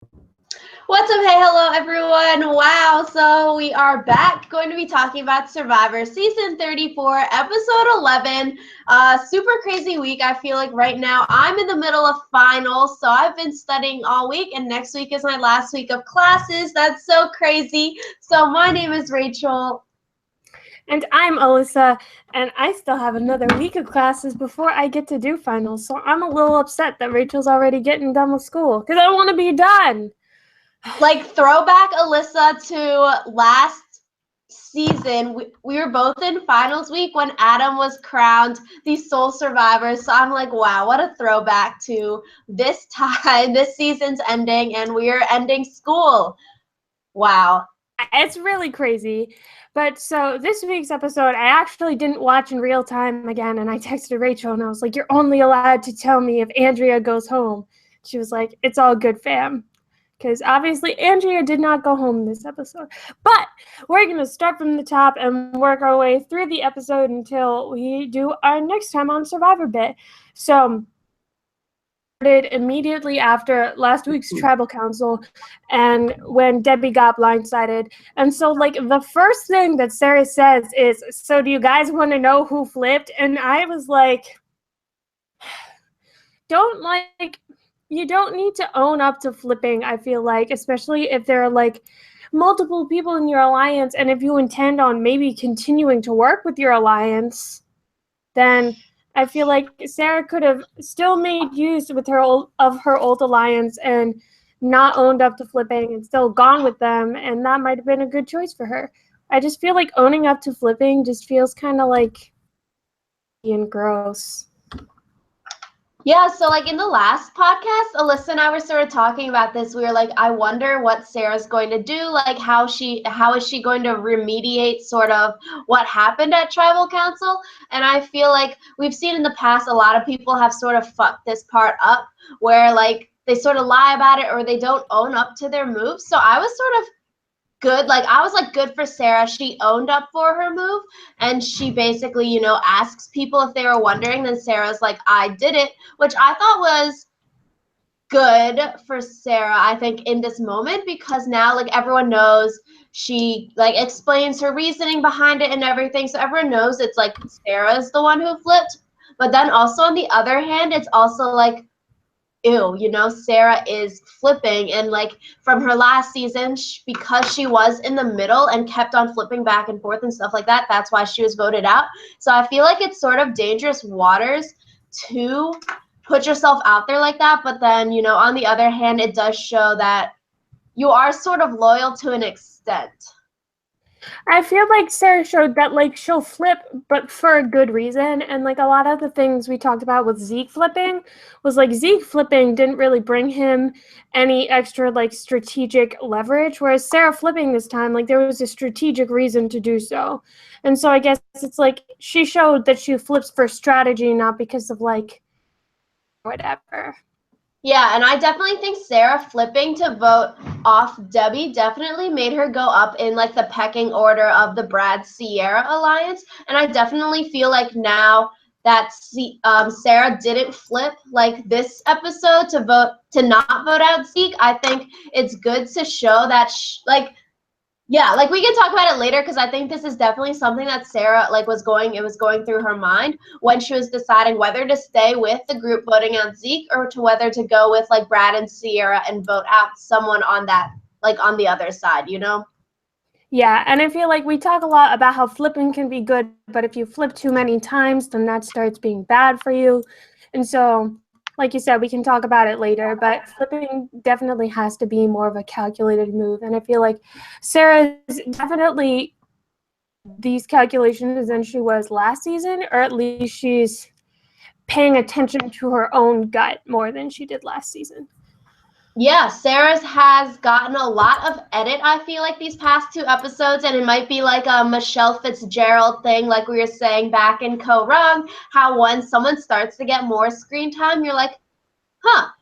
What's up? Hey, hello everyone. Wow, so we are back going to be talking about Survivor Season 34, Episode 11. Super crazy week. I feel like right now I'm in the middle of finals, so I've been studying all week, and next week is my last week of classes. That's so crazy. So my name is Rachel. And I'm Alyssa, and I still have another week of classes before I get to do finals, so I'm a little upset that Rachel's already getting done with school, because I want to be done. Like throwback Alyssa to last season, we were both in finals week when Adam was crowned the sole survivor. So I'm like, wow, what a throwback to this time. This season's ending and we are ending school. Wow. Yeah, it's really crazy. But so this week's episode, I actually didn't watch in real time again, and I texted Rachel, and I was like, you're only allowed to tell me if Andrea goes home. She was like, it's all good, fam. Because obviously Andrea did not go home this episode. But we're going to start from the top and work our way through the episode until we do our next time on Survivor bit. So immediately after last week's tribal council and when Debbie got blindsided. And so like the first thing that Sarah says is, so do you guys want to know who flipped? And I was like, you don't need to own up to flipping, I feel like, especially if there are like multiple people in your alliance, and if you intend on maybe continuing to work with your alliance, then I feel like Sarah could have still made use with her old alliance and not owned up to flipping and still gone with them, and that might have been a good choice for her. I just feel like owning up to flipping just feels kind of like being gross. Yeah, so like in the last podcast, Alyssa and I were sort of talking about this. We were like, I wonder what Sarah's going to do, like how is she going to remediate sort of what happened at Tribal Council? And I feel like we've seen in the past a lot of people have sort of fucked this part up where like they sort of lie about it or they don't own up to their moves. So I was sort of good. Like I was like good for Sarah. She owned up for her move and she basically, asks people if they were wondering. Then Sarah's like, I did it, which I thought was good for Sarah, I think, in this moment because now like everyone knows she like explains her reasoning behind it and everything. So everyone knows it's like Sarah's the one who flipped. But then also on the other hand, it's also like ew, Sarah is flipping. And like from her last season, because she was in the middle and kept on flipping back and forth and stuff like that, that's why she was voted out. So I feel like it's sort of dangerous waters to put yourself out there like that. But then, on the other hand, it does show that you are sort of loyal to an extent. I feel like Sarah showed that like she'll flip, but for a good reason. And like a lot of the things we talked about with Zeke flipping was like Zeke flipping didn't really bring him any extra like strategic leverage, whereas Sarah flipping this time, like there was a strategic reason to do so. And so I guess it's like she showed that she flips for strategy, not because of like whatever. Yeah, and I definitely think Sarah flipping to vote off Debbie definitely made her go up in like the pecking order of the Brad Sierra alliance. And I definitely feel like now that Sarah didn't flip like this episode to not vote out Zeke, I think it's good to show that yeah, like we can talk about it later because I think this is definitely something that Sarah like was going through her mind when she was deciding whether to stay with the group voting out Zeke or to whether to go with like Brad and Sierra and vote out someone on that like on the other side. Yeah, and I feel like we talk a lot about how flipping can be good, but if you flip too many times, then that starts being bad for you. And so, like you said, we can talk about it later, but flipping definitely has to be more of a calculated move. And I feel like Sarah's definitely these calculations than she was last season, or at least she's paying attention to her own gut more than she did last season. Yeah, Sarah's has gotten a lot of edit, I feel like, these past two episodes, and it might be like a Michelle Fitzgerald thing, like we were saying back in Co-Rung, how when someone starts to get more screen time, you're like,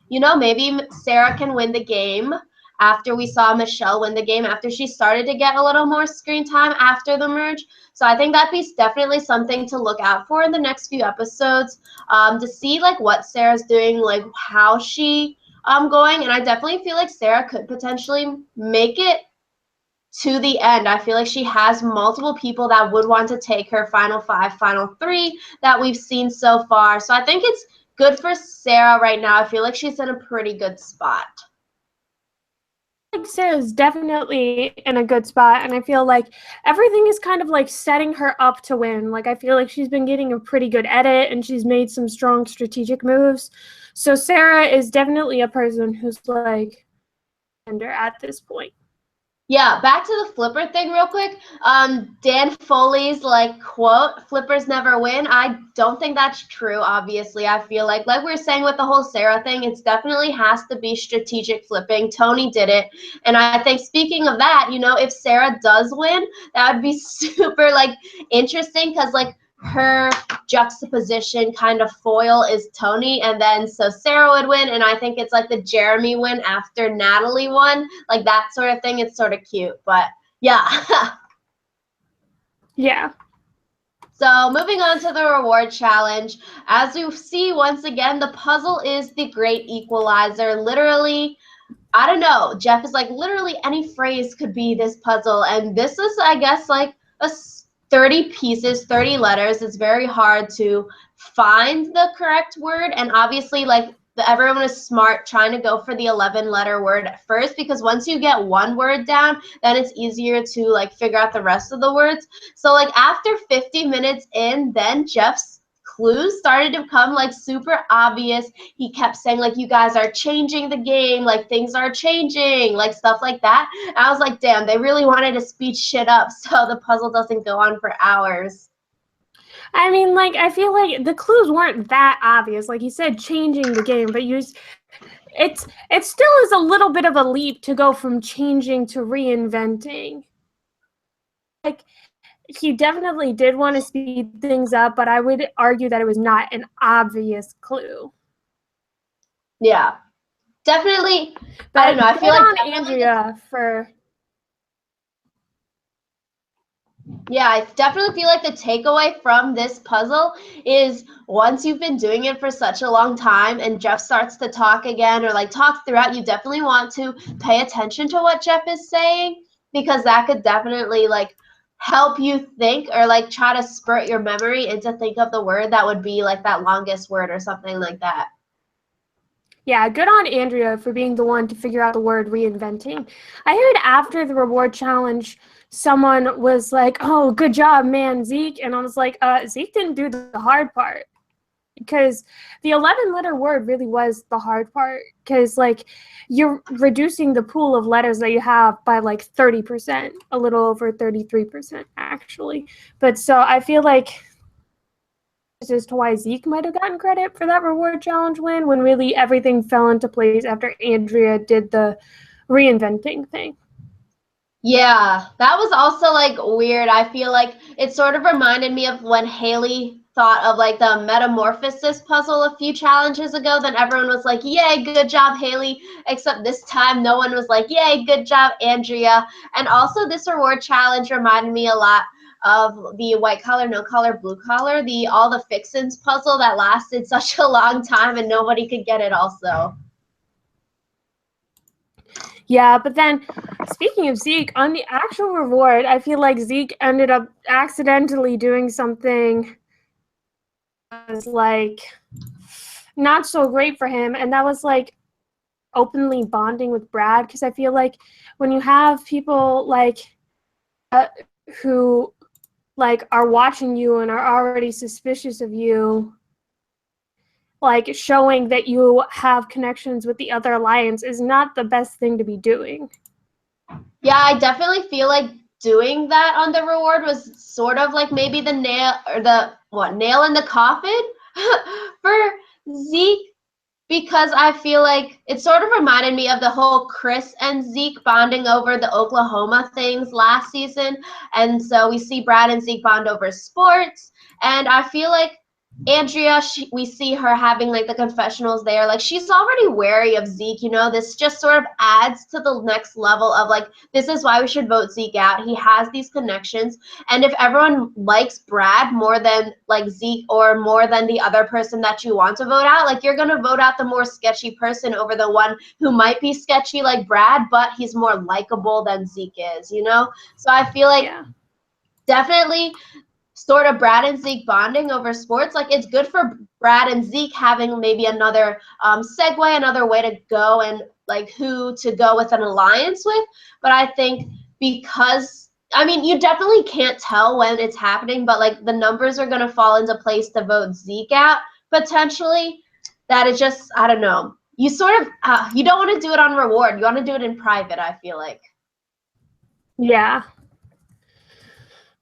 maybe Sarah can win the game after we saw Michelle win the game, after she started to get a little more screen time after the merge. So I think that'd be definitely something to look out for in the next few episodes, to see like what Sarah's doing, like how she going, and I definitely feel like Sarah could potentially make it to the end. I feel like she has multiple people that would want to take her final 5, final 3 that we've seen so far. So I think it's good for Sarah right now. I feel like she's in a pretty good spot. Like Sarah's definitely in a good spot, and I feel like everything is kind of like setting her up to win. Like I feel like she's been getting a pretty good edit, and she's made some strong strategic moves. So Sarah is definitely a person who's like under at this point. Yeah, back to the flipper thing real quick. Dan Foley's like quote, "Flippers never win." I don't think that's true, obviously. I feel like we were saying with the whole Sarah thing, it's definitely has to be strategic flipping. Tony did it. And I think speaking of that, if Sarah does win, that would be super like interesting because like her juxtaposition kind of foil is Tony, and then so Sarah would win, and I think it's like the Jeremy win after Natalie won, like that sort of thing. It's sort of cute, but yeah. Yeah. So moving on to the reward challenge, as you see once again, the puzzle is the great equalizer. Literally, I don't know, Jeff is like, literally any phrase could be this puzzle, and this is, I guess, like a 30 pieces, 30 letters. It's very hard to find the correct word, and obviously like everyone is smart trying to go for the 11-letter word at first, because once you get one word down, then it's easier to like figure out the rest of the words. So like after 50 minutes in, then Jeff's clues started to become like super obvious. He kept saying like, you guys are changing the game, like things are changing, like stuff like that. And I was like, damn, they really wanted to speed shit up so the puzzle doesn't go on for hours. I mean, like, I feel like the clues weren't that obvious. Like you said, changing the game, but it still is a little bit of a leap to go from changing to reinventing. Like, he definitely did want to speed things up, but I would argue that it was not an obvious clue. Yeah, definitely. But I don't know. I feel like Andrea for. Yeah, I definitely feel like the takeaway from this puzzle is once you've been doing it for such a long time and Jeff starts to talk again or like talk throughout, you definitely want to pay attention to what Jeff is saying, because that could definitely like help you think or like try to spurt your memory into think of the word that would be like that longest word or something like that. Yeah, good on Andrea for being the one to figure out the word reinventing. I heard after the reward challenge, someone was like, "Oh, good job, man, Zeke." And I was like, Zeke didn't do the hard part. Because the 11-letter word really was the hard part. Because, like, you're reducing the pool of letters that you have by, like, 30%. A little over 33%, actually. But so I feel like as to why Zeke might have gotten credit for that reward challenge win, when really everything fell into place after Andrea did the reinventing thing. Yeah, that was also like weird. I feel like it sort of reminded me of when Haley thought of like the metamorphosis puzzle a few challenges ago. Then everyone was like, yay, good job, Haley. Except this time, no one was like, yay, good job, Andrea. And also, this reward challenge reminded me a lot of the white collar, no collar, blue collar, the all the fixins puzzle that lasted such a long time and nobody could get it also. Yeah, but then speaking of Zeke, on the actual reward, I feel like Zeke ended up accidentally doing something that was like not so great for him, and that was like openly bonding with Brad, because I feel like when you have people like who like are watching you and are already suspicious of you, like showing that you have connections with the other alliance is not the best thing to be doing. Yeah, I definitely feel like doing that on the reward was sort of like maybe the nail or the nail in the coffin for Zeke, because I feel like it sort of reminded me of the whole Chris and Zeke bonding over the Oklahoma things last season. And so we see Brad and Zeke bond over sports. And I feel like Andrea, we see her having like the confessionals there. Like she's already wary of Zeke, you know. This just sort of adds to the next level of like, this is why we should vote Zeke out. He has these connections. And if everyone likes Brad more than like Zeke or more than the other person that you want to vote out, like you're going to vote out the more sketchy person over the one who might be sketchy like Brad, but he's more likable than Zeke is, you know? So I feel like definitely sort of Brad and Zeke bonding over sports. Like it's good for Brad and Zeke having maybe another segue, another way to go and like who to go with an alliance with. But I think because, I mean, you definitely can't tell when it's happening, but like the numbers are going to fall into place to vote Zeke out potentially. That is just, I don't know. You sort of, you don't want to do it on reward. You want to do it in private, I feel like. Yeah.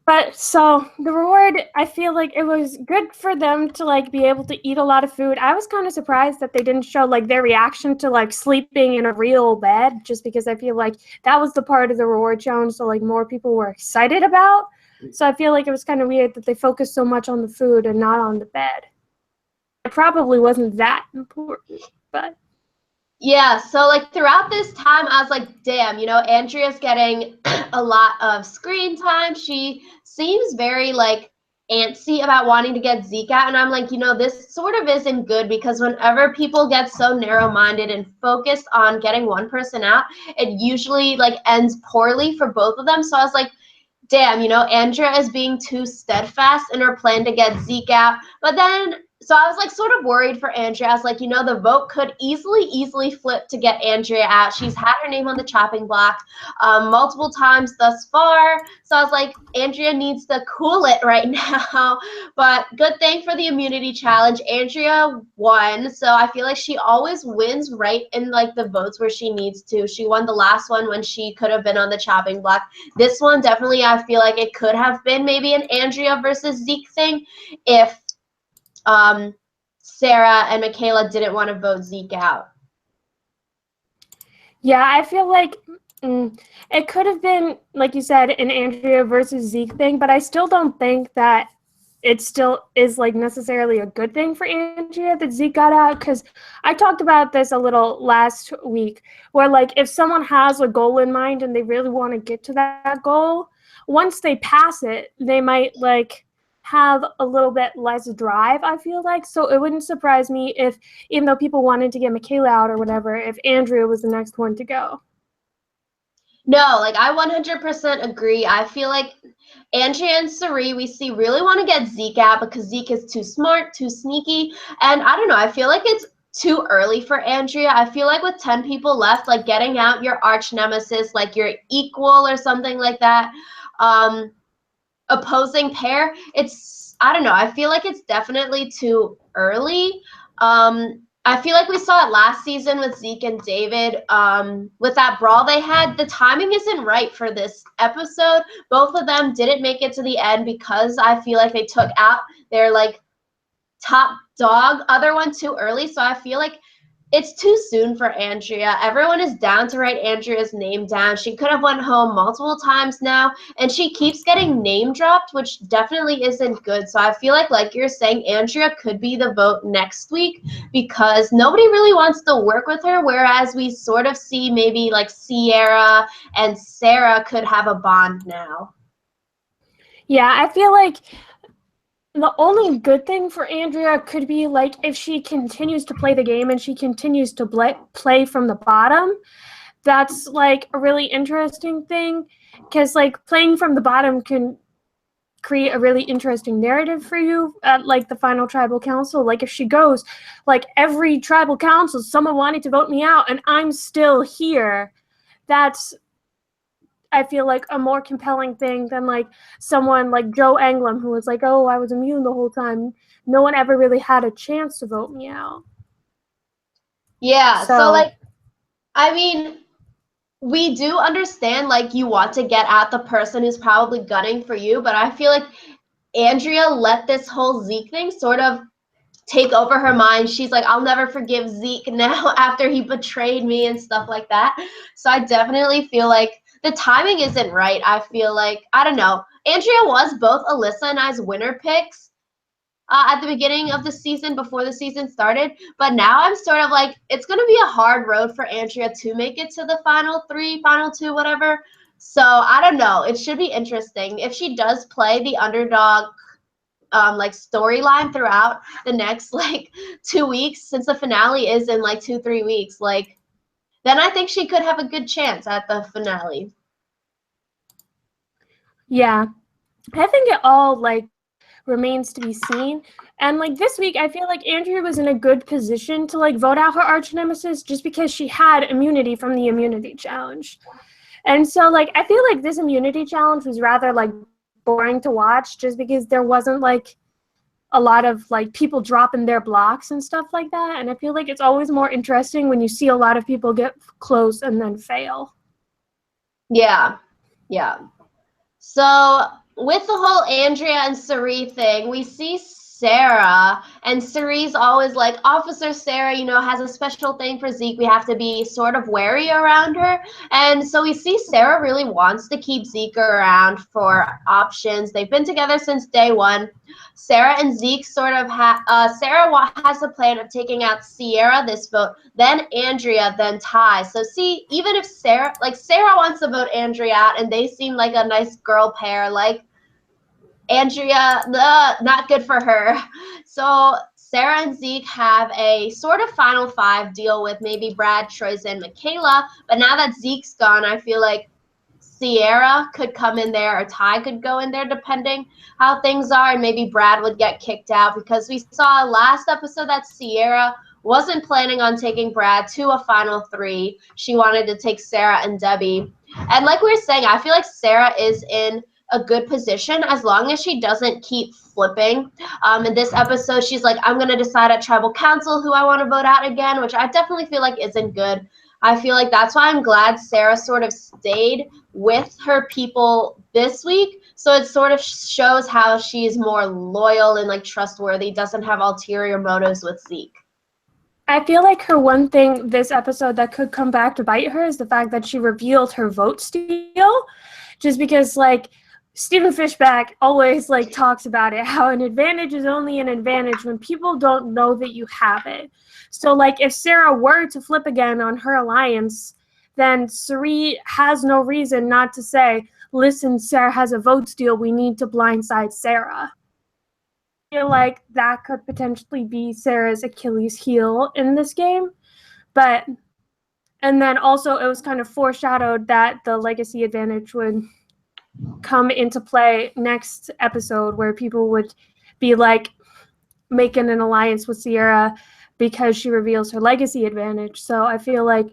But so the reward, I feel like it was good for them to like be able to eat a lot of food. I was kind of surprised that they didn't show like their reaction to like sleeping in a real bed, just because I feel like that was the part of the reward challenge so like more people were excited about. So I feel like it was kind of weird that they focused so much on the food and not on the bed. It probably wasn't that important, but yeah, so like throughout this time, I was like, damn, you know, Andrea's getting a lot of screen time. She seems very like antsy about wanting to get Zeke out. And I'm like, you know, this sort of isn't good because whenever people get so narrow-minded and focused on getting one person out, it usually like ends poorly for both of them. So I was like, damn, you know, Andrea is being too steadfast in her plan to get Zeke out. But then, so I was like sort of worried for Andrea. I was like, you know, the vote could easily flip to get Andrea out. She's had her name on the chopping block multiple times thus far. So I was like, Andrea needs to cool it right now. But good thing for the immunity challenge, Andrea won. So I feel like she always wins right in like the votes where she needs to. She won the last one when she could have been on the chopping block. This one definitely, I feel like it could have been maybe an Andrea versus Zeke thing if Sarah and Michaela didn't want to vote Zeke out. yeah, I feel like it could have been, like you said, an Andrea versus Zeke thing, but I still don't think that it still is like necessarily a good thing for Andrea that Zeke got out, because I talked about this a little last week where like if someone has a goal in mind and they really want to get to that goal, once they pass it, they might like have a little bit less drive, I feel like. So it wouldn't surprise me if, even though people wanted to get Michaela out or whatever, if Andrea was the next one to go. No, like I 100% agree. I feel like Andrea and Sari, we see really want to get Zeke out because Zeke is too smart, too sneaky. And I don't know, I feel like it's too early for Andrea. I feel like with 10 people left, like getting out your arch nemesis, like your equal or something like that, opposing pair, it's, I don't know, I feel like it's definitely too early. I feel like we saw it last season with Zeke and David with that brawl they had. The timing isn't right for this episode. Both of them didn't make it to the end because I feel like they took out their like top dog other one too early. So I feel like it's too soon for Andrea. Everyone is down to write Andrea's name down. She could have went home multiple times now, and she keeps getting name dropped, which definitely isn't good. So I feel like you're saying, Andrea could be the vote next week because nobody really wants to work with her, whereas we sort of see maybe like Sierra and Sarah could have a bond now. Yeah, I feel like the only good thing for Andrea could be like if she continues to play the game and she continues to play from the bottom. That's like a really interesting thing, because like playing from the bottom can create a really interesting narrative for you at like the final tribal council. Like if she goes like every tribal council, someone wanted to vote me out and I'm still here, that's, I feel like, a more compelling thing than like someone like Joe Anglim who was like, oh, I was immune the whole time. No one ever really had a chance to vote me out. Yeah, so So like, I mean, we do understand like you want to get at the person who's probably gunning for you, but I feel like Andrea let this whole Zeke thing sort of take over her mind. She's like, I'll never forgive Zeke now after he betrayed me and stuff like that. So I definitely feel like the timing isn't right. I feel like, I don't know. Andrea was both Alyssa and I's winner picks. at the beginning of the season before the season started. But now I'm sort of like, it's going to be a hard road for Andrea to make it to the final 3, final 2, whatever. So I don't know. It should be interesting. If she does play the underdog like storyline throughout the next like 2 weeks, since the finale is in like 2-3 weeks, like then I think she could have a good chance at the finale. Yeah, I think it all like remains to be seen. And like this week, I feel like Andrea was in a good position to like vote out her arch nemesis just because she had immunity from the immunity challenge. And so like I feel like this immunity challenge was rather like boring to watch just because there wasn't like a lot of like people dropping their blocks and stuff like that. And I feel like it's always more interesting when you see a lot of people get close and then fail. Yeah. So with the whole Andrea and Cirie thing, we see Sarah, and Cirie's always like, Officer Sarah, has a special thing for Zeke. We have to be sort of wary around her. And so we see Sarah really wants to keep Zeke around for options. They've been together since day one. Sarah and Zeke sort of Sarah has a plan of taking out Sierra this vote, then Andrea, then Ty. So see, even if Sarah wants to vote Andrea out, and they seem like a nice girl pair, like Andrea, not good for her. So Sarah and Zeke have a sort of final 5 deal with maybe Brad, Troyes, and Michaela. But now that Zeke's gone, I feel like Sierra could come in there, or Ty could go in there, depending how things are, and maybe Brad would get kicked out, because we saw last episode that Sierra wasn't planning on taking Brad to a final 3. She wanted to take Sarah and Debbie. And like we were saying, I feel like Sarah is in a good position as long as she doesn't keep flipping. In this episode, she's like, I'm going to decide at tribal council who I want to vote out again, which I definitely feel like isn't good. I feel like that's why I'm glad Sarah sort of stayed with her people this week. So it sort of shows how she's more loyal and like trustworthy, doesn't have ulterior motives with Zeke. I feel like her one thing this episode that could come back to bite her is the fact that she revealed her vote steal, just because like Stephen Fishback always like talks about it, how an advantage is only an advantage when people don't know that you have it. So like if Sarah were to flip again on her alliance, then Cirie has no reason not to say, listen, Sarah has a vote steal, we need to blindside Sarah. I feel like that could potentially be Sarah's Achilles heel in this game. And then also it was kind of foreshadowed that the legacy advantage would come into play next episode, where people would be like making an alliance with Sierra because she reveals her legacy advantage. So I feel like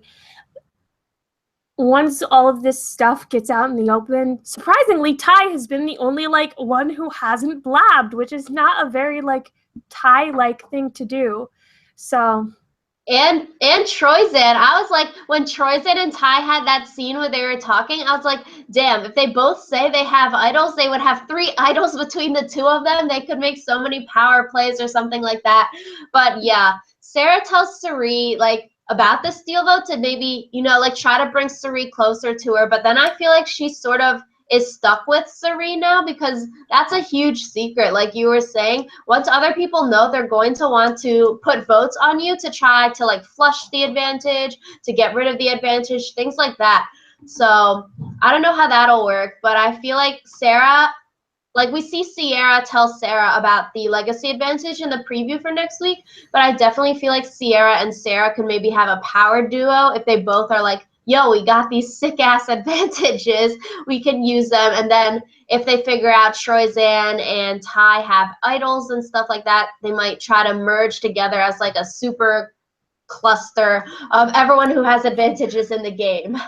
once all of this stuff gets out in the open, surprisingly, Ty has been the only like one who hasn't blabbed, which is not a very like Ty-like thing to do. So And Troyzen, I was like, when Troyzen and Ty had that scene where they were talking, I was like, damn, if they both say they have idols, they would have 3 idols between the 2 of them. They could make so many power plays or something like that. But yeah, Sarah tells Cirie like about the steal vote to maybe, like try to bring Cirie closer to her. But then I feel like she sort of is stuck with Cirie now, because that's a huge secret. Like you were saying, once other people know, they're going to want to put votes on you to try to like flush the advantage, to get rid of the advantage, things like that. So I don't know how that'll work, but I feel like Sarah, like we see Sierra tell Sarah about the legacy advantage in the preview for next week, but I definitely feel like Sierra and Sarah could maybe have a power duo if they both are like, yo, we got these sick ass advantages, we can use them. And then if they figure out Troyzan and Ty have idols and stuff like that, they might try to merge together as like a super cluster of everyone who has advantages in the game.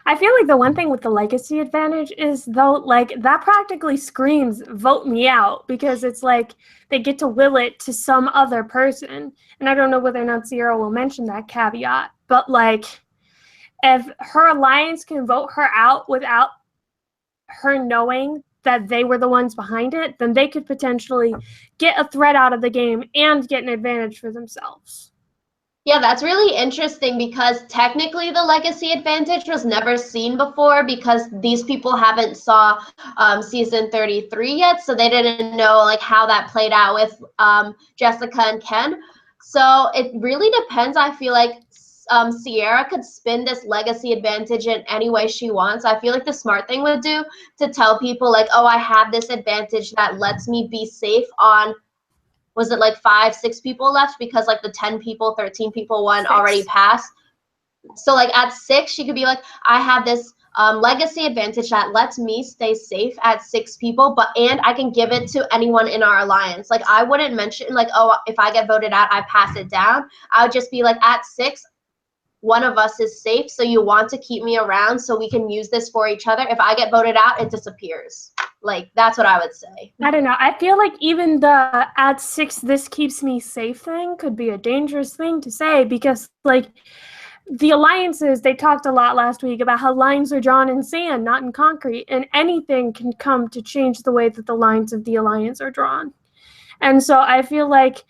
I feel like the one thing with the legacy advantage is, though, like that practically screams vote me out, because it's like they get to will it to some other person. And I don't know whether or not Sierra will mention that caveat, but like if her alliance can vote her out without her knowing that they were the ones behind it, then they could potentially get a threat out of the game and get an advantage for themselves. Yeah, that's really interesting because technically the legacy advantage was never seen before because these people haven't saw season 33 yet, so they didn't know like how that played out with Jessica and Ken. So it really depends. I feel like Sierra could spin this legacy advantage in any way she wants. I feel like the smart thing would do to tell people like, oh, I have this advantage that lets me be safe on, was it like 5, 6 people left because like the 10 people, 13 people one already 6. passed. So like at 6, she could be like, I have this legacy advantage that lets me stay safe at 6 people, and I can give it to anyone in our alliance. Like I wouldn't mention like, oh, if I get voted out, I pass it down. I would just be like, at 6, one of us is safe, so you want to keep me around so we can use this for each other. If I get voted out, it disappears. Like that's what I would say. I don't know. I feel like even the at 6 this keeps me safe thing could be a dangerous thing to say because like the alliances, they talked a lot last week about how lines are drawn in sand, not in concrete, and anything can come to change the way that the lines of the alliance are drawn. And so I feel like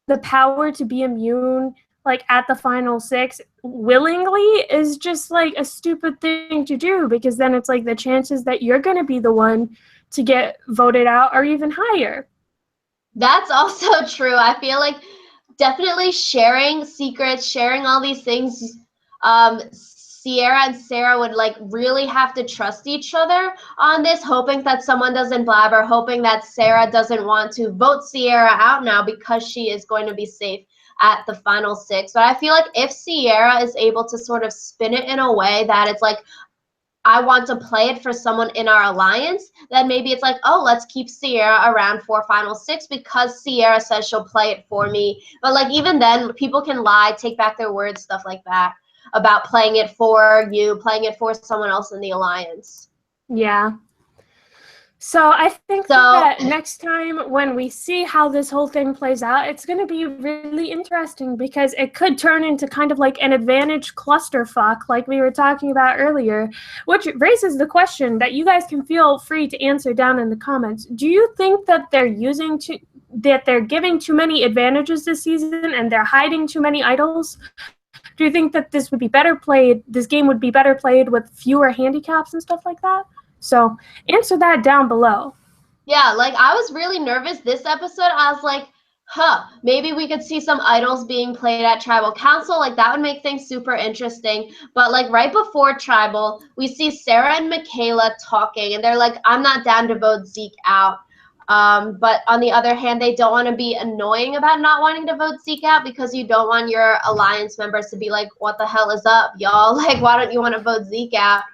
the power to be immune like at the final 6 willingly is just like a stupid thing to do because then it's like the chances that you're going to be the one to get voted out are even higher. That's also true. I feel like definitely sharing secrets, sharing all these things. Sierra and Sarah would like really have to trust each other on this, hoping that someone doesn't blabber, hoping that Sarah doesn't want to vote Sierra out now because she is going to be safe at the final 6. But I feel like if Sierra is able to sort of spin it in a way that it's like, I want to play it for someone in our alliance, then maybe it's like, oh, let's keep Sierra around for final 6 because Sierra says she'll play it for me. But like even then, people can lie, take back their words, stuff like that, about playing it for you, playing it for someone else in the alliance. Yeah. So I think So that next time when we see how this whole thing plays out, it's going to be really interesting because it could turn into kind of like an advantage clusterfuck like we were talking about earlier, which raises the question that you guys can feel free to answer down in the comments. Do you think that they're giving too many advantages this season and they're hiding too many idols? Do you think that this game would be better played with fewer handicaps and stuff like that? So answer that down below. yeah, like I was really nervous this episode. I was like, maybe we could see some idols being played at Tribal Council. Like that would make things super interesting. But like right before Tribal, we see Sarah and Michaela talking, and they're like, I'm not down to vote Zeke out. But on the other hand, they don't want to be annoying about not wanting to vote Zeke out because you don't want your alliance members to be like, what the hell is up, y'all? Like, why don't you want to vote Zeke out?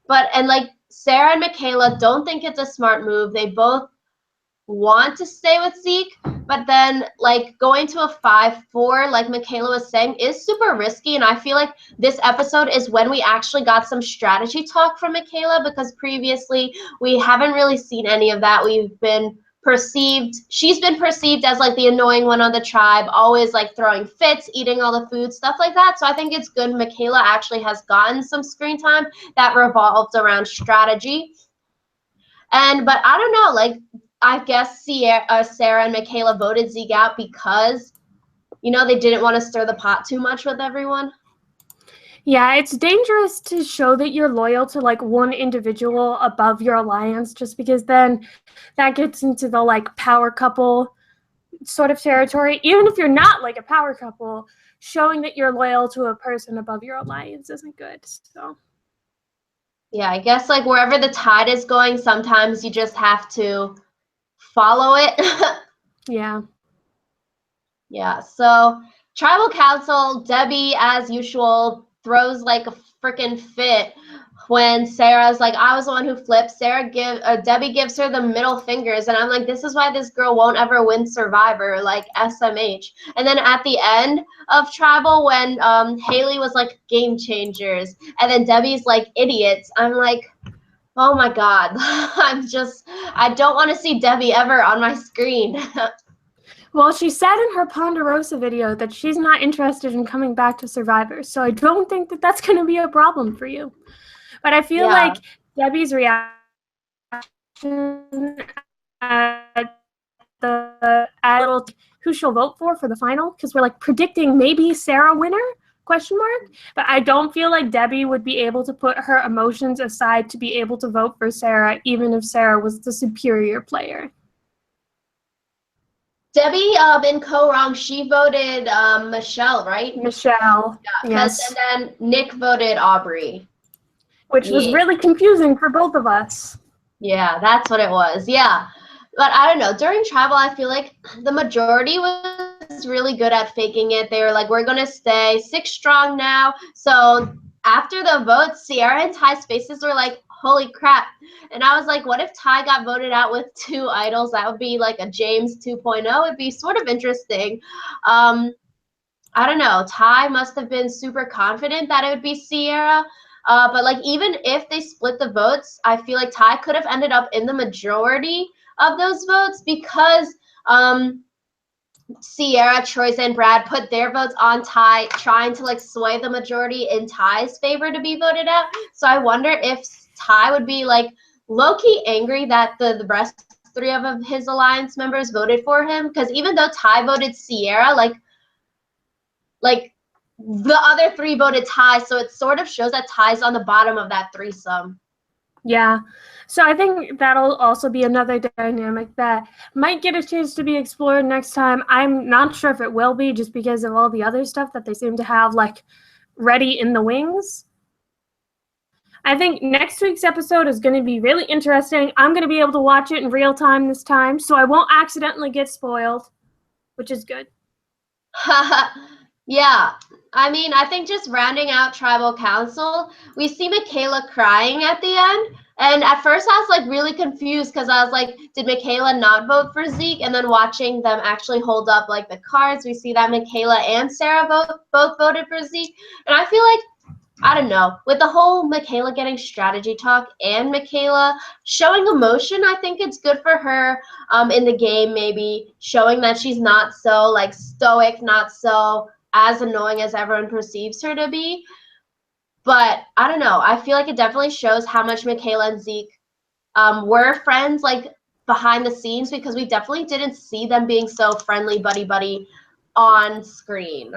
And like Sarah and Michaela don't think it's a smart move. They both want to stay with Zeke, but then like going to a 5-4, like Michaela was saying, is super risky. And I feel like this episode is when we actually got some strategy talk from Michaela because previously we haven't really seen any of that. She's been perceived as like the annoying one on the tribe, always like throwing fits, eating all the food, stuff like that. So I think it's good Michaela actually has gotten some screen time that revolves around strategy. But I don't know, like I guess Sarah and Michaela voted Zeke out because, they didn't want to stir the pot too much with everyone. Yeah, it's dangerous to show that you're loyal to like one individual above your alliance just because then that gets into the like power couple sort of territory. Even if you're not like a power couple, showing that you're loyal to a person above your alliance isn't good. So Yeah, I guess like wherever the tide is going, sometimes you just have to follow it. yeah. Yeah, so Tribal Council, Debbie, as usual, throws like a freaking fit when Sarah's like, I was the one who flipped. Debbie gives her the middle fingers, and I'm like, this is why this girl won't ever win Survivor, like SMH. And then at the end of Tribal, when Haley was like, game changers, and then Debbie's like, idiots, I'm like, oh my God, I don't want to see Debbie ever on my screen. Well, she said in her Ponderosa video that she's not interested in coming back to Survivor, so I don't think that that's going to be a problem for you. But I feel like Debbie's reaction at the add a little who she'll vote for the final, because we're like predicting maybe Sarah winner, question mark. But I don't feel like Debbie would be able to put her emotions aside to be able to vote for Sarah, even if Sarah was the superior player. Debbie, in co-wrong, she voted Michelle, right? Michelle, Yeah, yes. and then Nick voted Aubrey. Which was really confusing for both of us. Yeah, that's what it was. Yeah. But I don't know. During tribal, I feel like the majority was really good at faking it. They were like, we're going to stay 6 strong now. So after the vote, Sierra and Ty's faces were like, holy crap. And I was like, what if Ty got voted out with 2 idols? That would be like a James 2.0. It'd be sort of interesting. I don't know. Ty must have been super confident that it would be Sierra. But like even if they split the votes, I feel like Ty could have ended up in the majority of those votes because Sierra, Troyes, and Brad put their votes on Ty, trying to like sway the majority in Ty's favor to be voted out. So I wonder if Ty would be like low-key angry that the rest 3 of his alliance members voted for him, because even though Ty voted Sierra, like the other 3 voted Ty, so it sort of shows that Ty's on the bottom of that threesome. Yeah. So I think that'll also be another dynamic that might get a chance to be explored next time. I'm not sure if it will be, just because of all the other stuff that they seem to have like ready in the wings. I think next week's episode is going to be really interesting. I'm going to be able to watch it in real time this time, so I won't accidentally get spoiled, which is good. Yeah. I mean, I think just rounding out tribal council, we see Michaela crying at the end. And at first I was like really confused because I was like, did Michaela not vote for Zeke? And then watching them actually hold up like the cards, we see that Michaela and Sarah both voted for Zeke. And I feel like, I don't know, with the whole Michaela getting strategy talk and Michaela showing emotion, I think it's good for her in the game, maybe showing that she's not so like stoic, not so as annoying as everyone perceives her to be. But I don't know, I feel like it definitely shows how much Michaela and Zeke were friends like behind the scenes, because we definitely didn't see them being so friendly buddy on screen.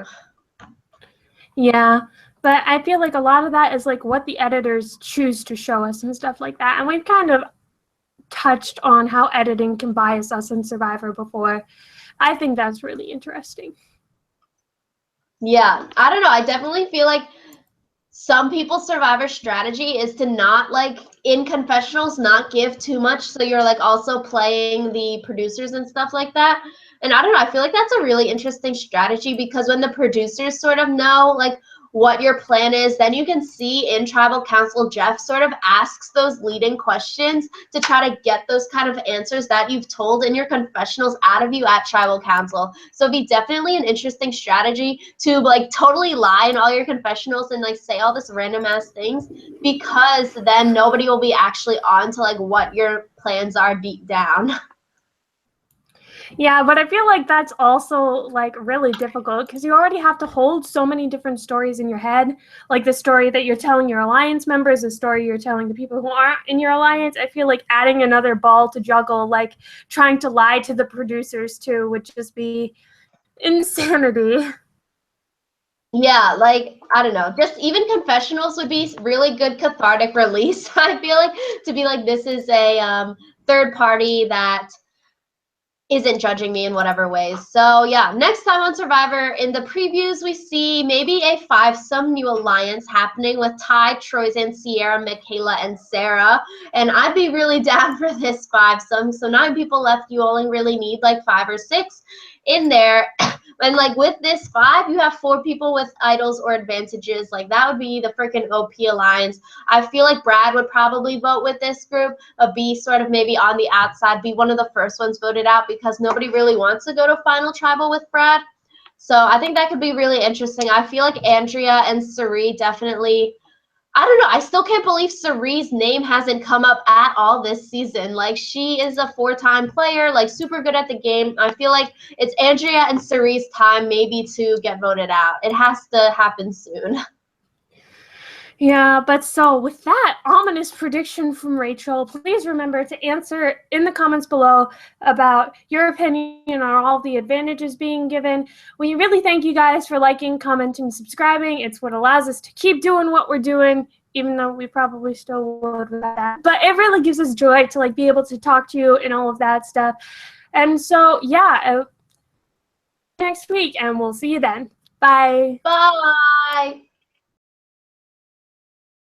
Yeah, but I feel like a lot of that is like what the editors choose to show us and stuff like that. And we've kind of touched on how editing can bias us in Survivor before. I think that's really interesting. Yeah, I don't know. I definitely feel like some people's Survivor strategy is to not like in confessionals not give too much, so you're like also playing the producers and stuff like that. And I don't know, I feel like that's a really interesting strategy, because when the producers sort of know like what your plan is, then you can see in tribal council Jeff sort of asks those leading questions to try to get those kind of answers that you've told in your confessionals out of you at tribal council. So it'd be definitely an interesting strategy to like totally lie in all your confessionals and like say all this random ass things, because then nobody will be actually on to like what your plans are deep down. Yeah, but I feel like that's also like really difficult because you already have to hold so many different stories in your head. Like the story that you're telling your alliance members, the story you're telling the people who aren't in your alliance. I feel like adding another ball to juggle, like trying to lie to the producers too, would just be insanity. Yeah, like, I don't know, just even confessionals would be really good cathartic release. I feel like, to be like, this is a third party that isn't judging me in whatever ways. So yeah, next time on Survivor, in the previews, we see maybe a 5-some new alliance happening with Ty, Troyes, and Sierra, Michaela, and Sarah. And I'd be really down for this 5-some. So 9 people left, you only really need like 5 or 6 in there. And like with this 5, you have 4 people with idols or advantages. Like that would be the freaking OP alliance. I feel like Brad would probably vote with this group, be sort of maybe on the outside, be one of the first ones voted out, because nobody really wants to go to final tribal with Brad. So I think that could be really interesting. I feel like Andrea and Sari definitely, I don't know, I still can't believe Sari's name hasn't come up at all this season. Like, she is a 4-time player, like super good at the game. I feel like it's Andrea and Sari's time maybe to get voted out. It has to happen soon. Yeah, but so with that ominous prediction from Rachel, please remember to answer in the comments below about your opinion on all the advantages being given. We really thank you guys for liking, commenting, subscribing. It's what allows us to keep doing what we're doing, even though we probably still would without that. But it really gives us joy to like be able to talk to you and all of that stuff. And so, yeah, next week, and we'll see you then. Bye. Bye.